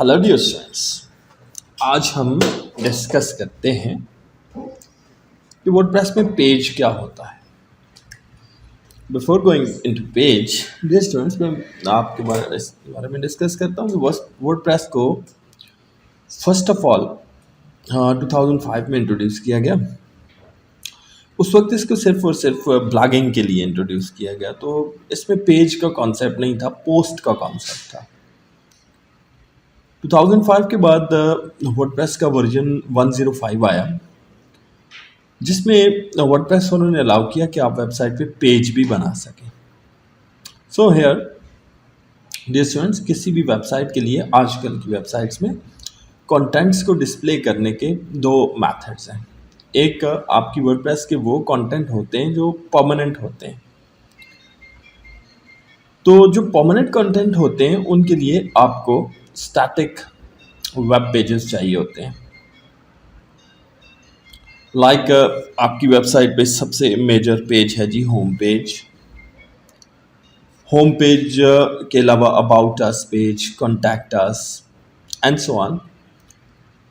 Hello dear students. आज हम discuss करते हैं कि वर्डप्रेस में पेज क्या होता है। Before going into page, dear students, मैं आपके बारे में डिस्कस करता हूँ कि वर्डप्रेस को फर्स्ट ऑफ ऑल 2005 में इंट्रोड्यूस किया गया। उस वक्त इसको सिर्फ और सिर्फ ब्लॉगिंग के लिए इंट्रोड्यूस किया गया, तो इसमें पेज का कॉन्सेप्ट नहीं था, पोस्ट का कॉन्सेप्ट था। 2005 के बाद वर्डप्रेस का वर्जन 105 आया, जिसमें वर्डप्रेस उन्होंने अलाउ किया कि आप वेबसाइट पे पेज भी बना सकें। सो हेयर डियर स्टूडेंट्स, किसी भी वेबसाइट के लिए आजकल की वेबसाइट्स में कंटेंट्स को डिस्प्ले करने के दो मेथड्स हैं। एक, आपकी वर्डप्रेस के वो कंटेंट होते हैं जो परमानेंट होते हैं। तो जो परमानेंट कंटेंट होते हैं उनके लिए आपको स्टैटिक वेब पेजेस चाहिए होते हैं। लाइक आपकी वेबसाइट पे सबसे मेजर पेज है जी होम पेज। होम पेज के अलावा about us page, contact us and so on.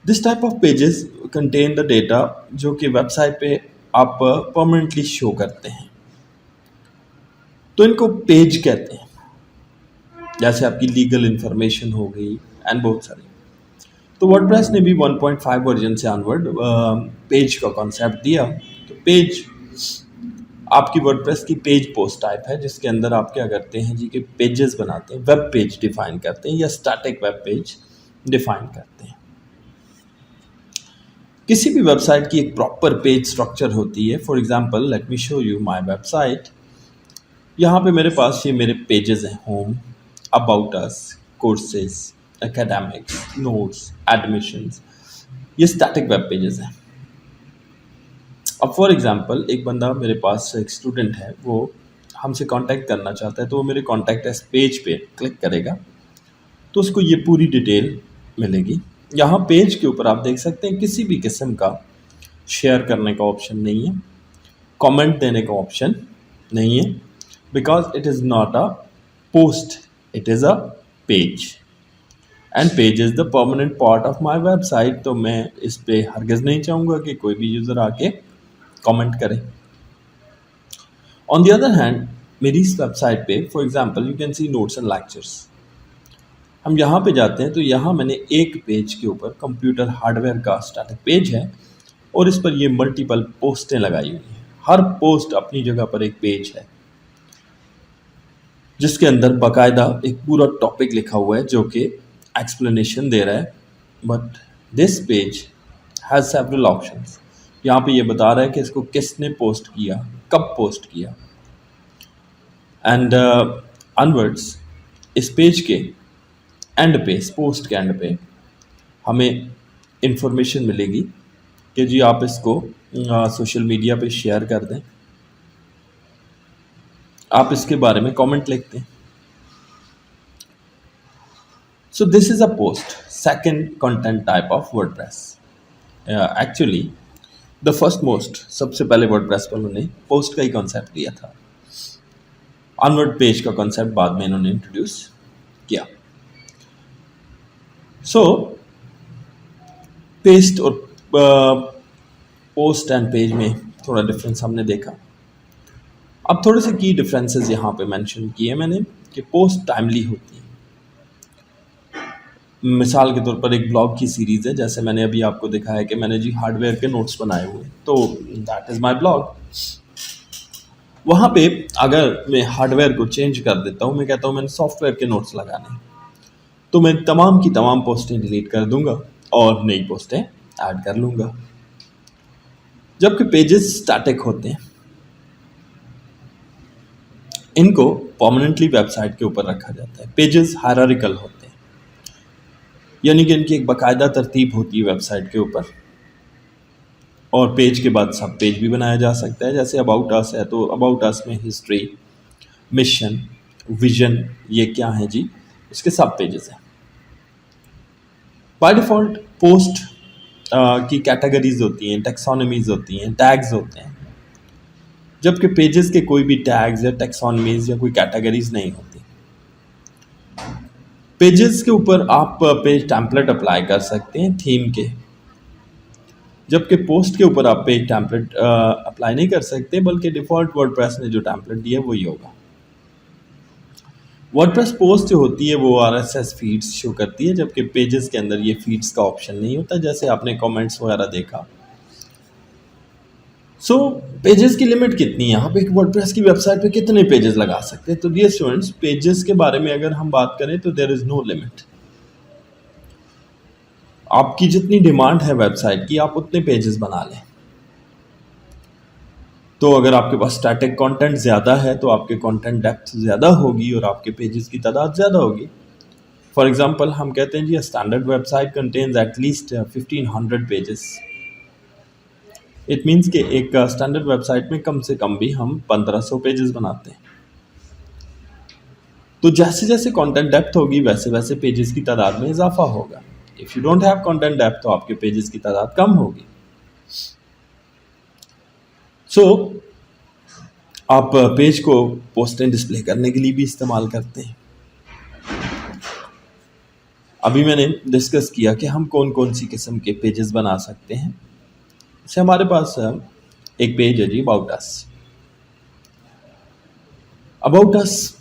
This type of pages contain the data जो कि वेबसाइट पे आप परमानेंटली शो करते हैं, तो इनको पेज कहते हैं। जैसे आपकी लीगल इंफॉर्मेशन हो गई एंड बहुत सारी। तो वर्डप्रेस ने भी 1.5 वर्जन से ऑनवर्ड पेज का कॉन्सेप्ट दिया। तो पेज आपकी वर्डप्रेस की पेज पोस्ट टाइप है, जिसके अंदर आप क्या करते हैं जी कि पेजेस बनाते हैं, वेब पेज डिफाइन करते हैं या स्टैटिक वेब पेज डिफाइन करते हैं। किसी भी वेबसाइट की एक प्रॉपर पेज स्ट्रक्चर होती है। For example, let me show you my website. यहाँ पे मेरे पास ये मेरे पेजेस हैं, home, about us, courses, academics, notes, admissions. ये स्टैटिक वेब पेजेस हैं। अब फॉर एग्जांपल, एक बंदा मेरे पास, एक स्टूडेंट है, वो हमसे कांटेक्ट करना चाहता है, तो वो मेरे कांटेक्ट अस पेज पे क्लिक करेगा तो उसको ये पूरी डिटेल मिलेगी। यहाँ पेज के ऊपर आप देख सकते हैं किसी भी किस्म का शेयर करने का ऑप्शन नहीं है, कमेंट देने का ऑप्शन नहीं है, because it is not a post, it is a page and page is the permanent part of my website. तो मैं इस पे हरगिज़ नहीं चाहूँगा कि कोई भी यूज़र आके कमेंट करें। ऑन द अदर हैंड, मेरी इस वेबसाइट पे for example you can see notes and lectures. हम यहाँ पे जाते हैं तो यहाँ मैंने एक पेज के ऊपर कंप्यूटर हार्डवेयर का स्टैटिक पेज है और इस पर ये मल्टीपल पोस्टें लगाई हुई हैं। हर पोस्ट अपनी जगह पर एक पेज है, जिसके अंदर बाकायदा एक पूरा टॉपिक लिखा हुआ है जो कि एक्सप्लेनेशन दे रहा है। But this page has several options. यहाँ पे ये बता रहा है कि इसको किसने पोस्ट किया, कब पोस्ट किया एंड अनवर्ड्स। इस पेज के एंड पे, इस पोस्ट के एंड पे हमें इंफॉर्मेशन मिलेगी कि जी आप इसको सोशल मीडिया पे शेयर कर दें, आप इसके बारे में कमेंट लिखते हैं। So this is a post, second content type of WordPress. Actually the first most, सबसे पहले वर्डप्रेस पर उन्होंने पोस्ट का ही कॉन्सेप्ट लिया था। ऑनवर्ड पेज का कॉन्सेप्ट बाद में इन्होंने इंट्रोड्यूस किया। सो पेस्ट और पोस्ट एंड पेज में थोड़ा डिफरेंस हमने देखा। अब थोड़े से की डिफरेंसेस यहाँ पे मेंशन किए मैंने कि पोस्ट टाइमली होती है। मिसाल के तौर पर एक ब्लॉग की सीरीज़ है, जैसे मैंने अभी आपको दिखाया कि मैंने जी हार्डवेयर के नोट्स बनाए हुए, तो दैट इज़ माय ब्लॉग। वहाँ पे अगर मैं हार्डवेयर को चेंज कर देता हूँ, मैं कहता हूँ मैंने सॉफ्टवेयर के नोट्स लगाने, तो मैं तमाम की तमाम पोस्टें डिलीट कर दूंगा और नई पोस्टें ऐड कर लूँगा। जबकि पेजेस स्टैटिक होते हैं, इनको परमानेंटली वेबसाइट के ऊपर रखा जाता है। पेजेस हायरार्किकल होते हैं, यानी कि इनकी एक बाकायदा तरतीब होती है वेबसाइट के ऊपर, और पेज के बाद सब पेज भी बनाया जा सकता है। जैसे अबाउट अस है तो अबाउट अस में हिस्ट्री, मिशन, विजन, ये क्या है जी, इसके सब पेजेस हैं। बाय डिफ़ॉल्ट पोस्ट की कैटेगरीज होती हैं, टेक्सोनमीज होती हैं, टैग्स होते हैं, जबकि पेजेस के कोई भी टैग्स या टेक्सोनमीज या कोई कैटेगरीज नहीं होती। पेजेस के ऊपर आप पेज टेम्पलेट अप्लाई कर सकते हैं थीम के, जबकि पोस्ट के ऊपर आप पेज टेम्पलेट अप्लाई नहीं कर सकते, बल्कि डिफ़ॉल्ट वर्डप्रेस ने जो टेम्पलेट दिया है वही होगा। वर्डप्रेस पोस्ट जो होती है वो आरएसएस फीड्स शो करती है, जबकि पेजेस के अंदर ये फीड्स का ऑप्शन नहीं होता, जैसे आपने कमेंट्स वगैरह देखा। सो पेजेस की लिमिट कितनी है, आप एक वर्डप्रेस की वेबसाइट पे कितने पेजेस लगा सकते हैं? तो डियर स्टूडेंट्स, पेजेस के बारे में अगर हम बात करें तो देयर इज़ नो लिमिट। आपकी जितनी डिमांड है वेबसाइट की, आप उतने पेजेस बना लें। तो अगर आपके पास स्टैटिक कंटेंट ज़्यादा है तो आपके कंटेंट डेप्थ ज़्यादा होगी और आपके पेजेस की तादाद ज़्यादा होगी। फॉर एग्जांपल हम कहते हैं जी standard website contains at least 1500 pages. It means कि एक स्टैंडर्ड वेबसाइट में कम से कम भी हम 1500 पेजेस बनाते हैं। तो जैसे जैसे कंटेंट डेप्थ होगी वैसे वैसे पेजेस की तादाद में इजाफा होगा। If you don't have content depth तो आपके पेजेस की तादाद कम होगी। सो आप पेज को पोस्ट एंड डिस्प्ले करने के लिए भी इस्तेमाल करते हैं। अभी मैंने डिस्कस किया कि हम कौन कौन सी किस्म के पेजेस बना सकते हैं। जैसे हमारे पास एक पेज है जी अबाउट अस। अबाउट अस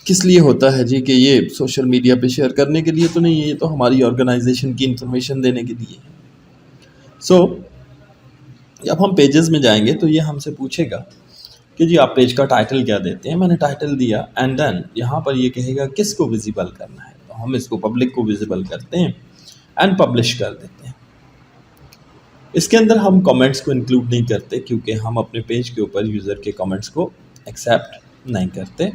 किस लिए होता है जी? कि ये सोशल मीडिया पे शेयर करने के लिए तो नहीं है, ये तो हमारी ऑर्गेनाइजेशन की इंफॉर्मेशन देने के लिए है। सो जब हम पेजेस में जाएंगे तो ये हमसे पूछेगा कि जी आप पेज का टाइटल क्या देते हैं। मैंने टाइटल दिया एंड देन यहाँ पर ये कहेगा किसको विजिबल करना है, तो हम इसको पब्लिक को विजिबल करते हैं एंड पब्लिश कर देते हैं। इसके अंदर हम कमेंट्स को इंक्लूड नहीं करते क्योंकि हम अपने पेज के ऊपर यूज़र के कमेंट्स को एक्सेप्ट नहीं करते।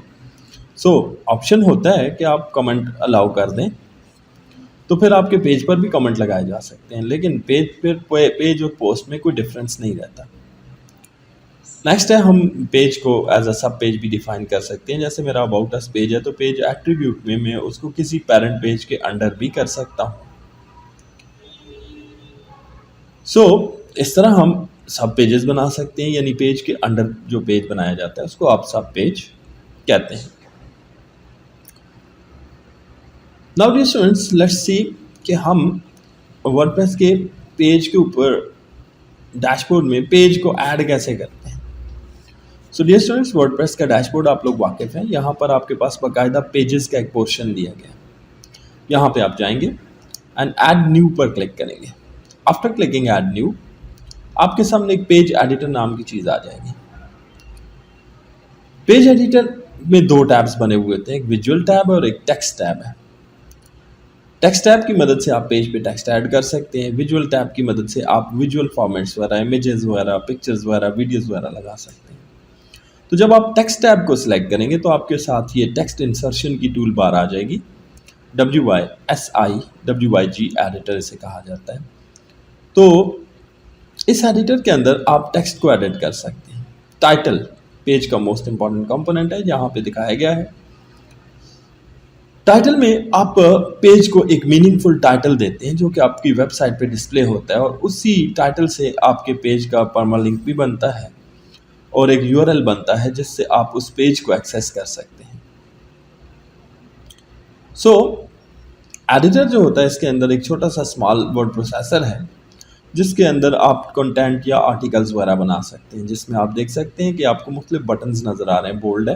सो ऑप्शन होता है कि आप कमेंट अलाउ कर दें तो फिर आपके पेज पर भी कमेंट लगाए जा सकते हैं, लेकिन पेज और पोस्ट में कोई डिफरेंस नहीं रहता। नेक्स्ट है हम पेज को एज अ सब पेज भी डिफाइन कर सकते हैं। जैसे मेरा अबाउट अस पेज है तो पेज एट्रीब्यूट में मैं उसको किसी पेरेंट पेज के अंडर भी कर सकता हूँ। सो इस तरह हम सब पेजेस बना सकते हैं, यानी पेज के अंडर जो पेज बनाया जाता है उसको आप सब पेज कहते हैं। Now dear students, let's see कि हम वर्डप्रेस के पेज के ऊपर डैशबोर्ड में पेज को ऐड कैसे करते हैं। सो डियर स्टूडेंट्स, वर्डप्रेस का डैशबोर्ड आप लोग वाकिफ़ हैं। यहाँ पर आपके पास बाकायदा पेजेस का एक पोर्शन दिया गया है। यहाँ पे आप जाएंगे एंड ऐड न्यू पर क्लिक करेंगे। आफ्टर क्लिकिंग ऐड न्यू, आपके सामने एक पेज एडिटर नाम की चीज़ आ जाएगी। पेज एडिटर में दो टैब्स बने हुए थे, एक विजुअल टैब और एक टेक्स्ट टैब है। टेक्स्ट टैब की मदद से आप पेज पे टेक्स्ट ऐड कर सकते हैं। विजुअल टैब की मदद से आप विजुअल फॉर्मेट्स वगैरह, इमेजेस वगैरह, पिक्चर्स वगैरह, वीडियोस वगैरह लगा सकते हैं। तो जब आप टेक्स्ट टैब को सिलेक्ट करेंगे तो आपके साथ ये टेक्स्ट इंसर्शन की टूल बार आ जाएगी। WYSI एडिटर इसे कहा जाता है। तो इस एडिटर के अंदर आप टेक्स्ट को एडिट कर सकते हैं। टाइटल पेज का मोस्ट इंपॉर्टेंट कंपोनेंट है, यहाँ पे दिखाया गया है। टाइटल में आप पेज को एक मीनिंगफुल टाइटल देते हैं जो कि आपकी वेबसाइट पे डिस्प्ले होता है, और उसी टाइटल से आपके पेज का परमालिंक भी बनता है और एक URL बनता है जिससे आप उस पेज को एक्सेस कर सकते हैं। सो एडिटर जो होता है इसके अंदर एक छोटा सा स्मॉल वर्ड प्रोसेसर है जिसके अंदर आप कंटेंट या आर्टिकल्स वगैरह बना सकते हैं, जिसमें आप देख सकते हैं कि आपको मुख्तलिफ बटन्स नज़र आ रहे हैं। बोल्ड है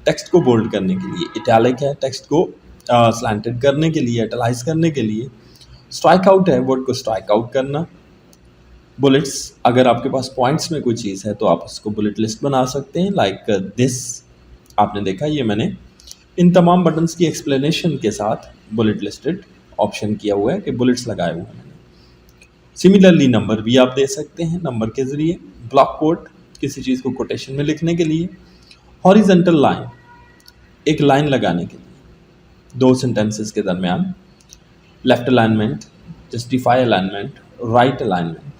टेक्स्ट को बोल्ड करने के लिए, इटैलिक है टेक्स्ट को स्लैंटेड करने के लिए, इटैलाइज करने के लिए, स्ट्राइक आउट है वर्ड को स्ट्राइक आउट करना, बुलेट्स अगर आपके पास पॉइंट्स में कोई चीज़ है तो आप उसको बुलेट लिस्ट बना सकते हैं लाइक दिस। आपने देखा ये मैंने इन तमाम बटन्स की एक्सप्लेनेशन के साथ बुलेट लिस्टेड ऑप्शन किया हुआ है कि बुलेट्स लगाए हुए हैं। सिमिलरली नंबर भी आप दे सकते हैं नंबर के ज़रिए, ब्लॉक कोट किसी चीज़ को कोटेशन में लिखने के लिए, हॉरिजेंटल लाइन एक लाइन लगाने के लिए दो सेंटेंसेस के दरमियान, left alignment, justify alignment, right alignment.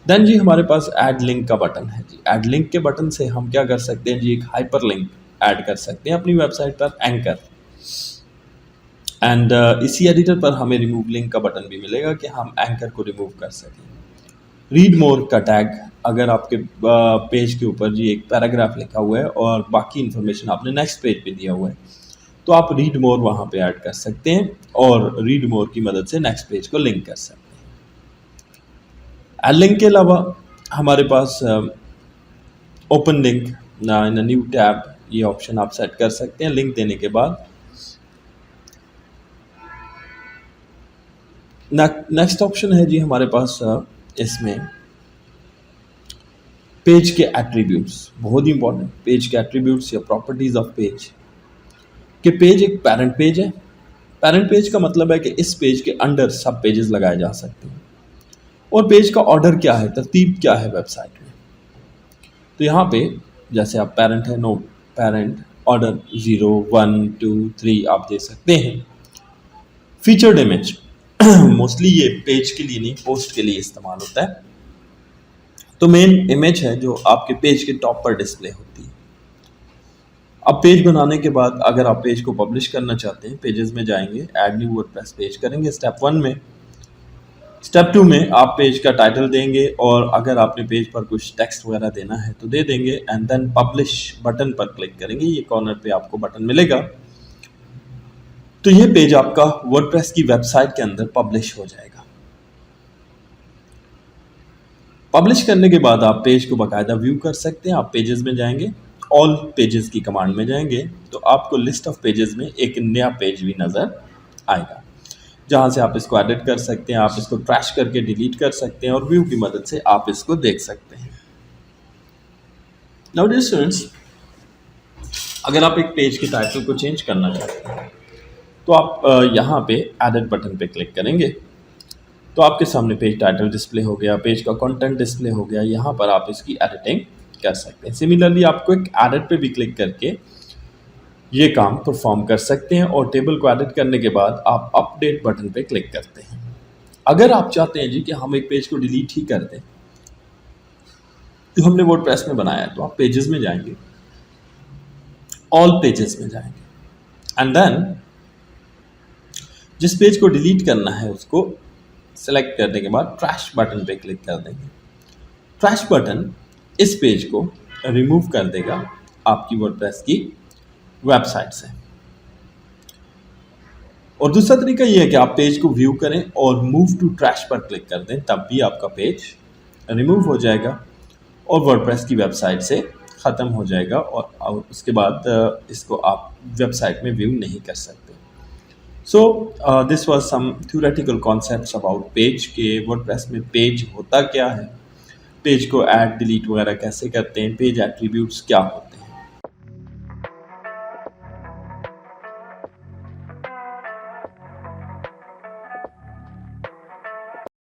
Then जी हमारे पास ऐड लिंक का बटन है जी। ऐड लिंक के बटन से हम क्या कर सकते हैं जी, एक हाइपर लिंक ऐड कर सकते हैं अपनी वेबसाइट पर, एंकर। एंड इसी एडिटर पर हमें रिमूव लिंक का बटन भी मिलेगा कि हम एंकर को रिमूव कर सकें। रीड मोर का टैग, अगर आपके पेज के ऊपर जी एक पैराग्राफ लिखा हुआ है और बाकी इन्फॉर्मेशन आपने नेक्स्ट पेज पे दिया हुआ है तो आप रीड मोर वहाँ पे ऐड कर सकते हैं और रीड मोर की मदद से नेक्स्ट पेज को लिंक कर सकते हैं। लिंक के अलावा हमारे पास open link in new tab, ये ऑप्शन आप सेट कर सकते हैं। लिंक देने के बाद नेक्स्ट ऑप्शन है जी हमारे पास इसमें पेज के एट्रीब्यूट्स, बहुत ही इंपॉर्टेंट। पेज के एट्रीब्यूट्स या प्रॉपर्टीज ऑफ पेज कि पेज एक पेरेंट पेज है। पेरेंट पेज का मतलब है कि इस पेज के अंडर सब पेजेस लगाए जा सकते हैं। और पेज का ऑर्डर क्या है, तरतीब क्या है वेबसाइट में, तो यहाँ पे जैसे आप पेरेंट है, नो पेरेंट, ऑर्डर 0 1 2 3 आप दे सकते हैं। फीचर्ड इमेज मोस्टली ये पेज के लिए नहीं, पोस्ट के लिए इस्तेमाल होता है। तो मेन इमेज है जो आपके पेज के टॉप पर डिस्प्ले होती है। अब पेज बनाने के बाद अगर आप पेज को पब्लिश करना चाहते हैं, पेजेस में जाएंगे, ऐड न्यू वर्डप्रेस पेज करेंगे स्टेप 1 में। स्टेप 2 में आप पेज का टाइटल देंगे और अगर आपने पेज पर कुछ टेक्स्ट वगैरह देना है तो दे देंगे एंड देन पब्लिश बटन पर क्लिक करेंगे। ये कॉर्नर पे आपको बटन मिलेगा, तो ये पेज आपका वर्डप्रेस की वेबसाइट के अंदर पब्लिश हो जाएगा। पब्लिश करने के बाद आप पेज को बाकायदा व्यू कर सकते हैं। आप पेजेस में जाएंगे, ऑल पेजेस की कमांड में जाएंगे तो आपको लिस्ट ऑफ पेजेस में एक नया पेज भी नज़र आएगा, जहां से आप इसको एडिट कर सकते हैं, आप इसको ट्रैश करके डिलीट कर सकते हैं और व्यू की मदद से आप इसको देख सकते हैं। नाउ डियर स्टूडेंट्स, अगर आप एक पेज के टाइटल को चेंज करना चाहते हैं तो आप यहाँ पे एडिट बटन पे क्लिक करेंगे तो आपके सामने पेज टाइटल डिस्प्ले हो गया, पेज का कंटेंट डिस्प्ले हो गया। यहाँ पर आप इसकी एडिटिंग कर सकते हैं। सिमिलरली आपको एक एडिट पे भी क्लिक करके ये काम परफॉर्म कर सकते हैं और टेबल को एडिट करने के बाद आप अपडेट बटन पे क्लिक करते हैं। अगर आप चाहते हैं जी कि हम एक पेज को डिलीट ही कर दें, तो हमने वर्डप्रेस में बनाया है, तो आप पेजेस में जाएंगे, ऑल पेजेस में जाएंगे एंड देन जिस पेज को डिलीट करना है उसको सेलेक्ट करने के बाद ट्रैश बटन पे क्लिक कर देंगे। ट्रैश बटन इस पेज को रिमूव कर देगा आपकी वर्डप्रेस की वेबसाइट से। और दूसरा तरीका यह है कि आप पेज को व्यू करें और मूव टू ट्रैश पर क्लिक कर दें, तब भी आपका पेज रिमूव हो जाएगा और वर्डप्रेस की वेबसाइट से ख़त्म हो जाएगा और उसके बाद इसको आप वेबसाइट में व्यू नहीं कर सकते। So this was some theoretical concepts about page के वर्डप्रेस में पेज होता क्या है, पेज को ऐड डिलीट वगैरह कैसे करते हैं, पेज एट्रीब्यूट्स क्या होते हैं।